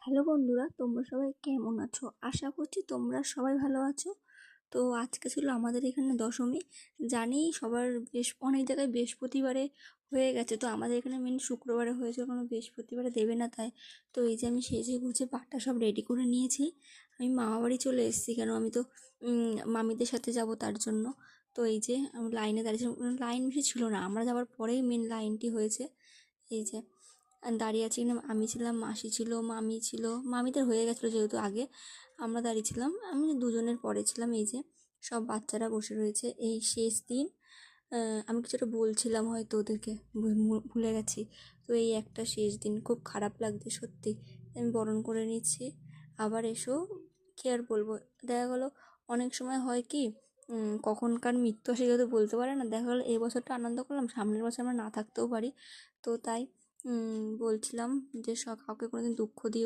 Hello বন্ধুরা, তোমরা সবাই কেমন আছো? আশা করছি তোমরা সবাই ভালো আছো। তো আজকে ছিল আমাদের এখানে দশমী। জানি সবার অনেক জায়গায় বৃহস্পতিবারে হয়ে গেছে, তো আমাদের এখানে মেন শুক্রবারে হয়েছে, কোনো বৃহস্পতিবারে দেবে না তাই। তো এই যে আমি সেজে গুছে পাটটা সব রেডি করে নিয়েছি। আমি মামা বাড়ি চলে এসেছি, কেন আমি তো মামিদের সাথে যাব তার জন্য। তো এই যে আমি লাইনে দাঁড়িয়েছি, লাইন বেশি ছিল না, আমরা যাওয়ার পরেই মেন লাইনটি হয়েছে। এই যে দাঁড়িয়ে আছি, আমি ছিলাম, মাসি ছিল, মামি ছিল, মামিদের হয়ে গেছিলো যেহেতু আগে। আমরা দাঁড়িয়েছিলাম, আমি দুজনের পরে ছিলাম। এই যে সব বাচ্চারা বসে রয়েছে, এই শেষ দিন। আমি কিছুটা বলছিলাম হয়তো ওদেরকে, ভুলে গেছি। তো এই একটা শেষ দিন, খুব খারাপ লাগছে সত্যি। আমি বরণ করে নিচ্ছি। আবার এসো, কী আর বলবো, দেখা গেলো অনেক সময় হয় কি, কখনকার মৃত্যু আসে যেহেতু বলতে পারে না, দেখা গেলো এই বছরটা আনন্দ করলাম, সামনের বছর আমরা না থাকতেও পারি। তো তাই বলছিলাম যে কাউকে কোনোদিন দুঃখ দিও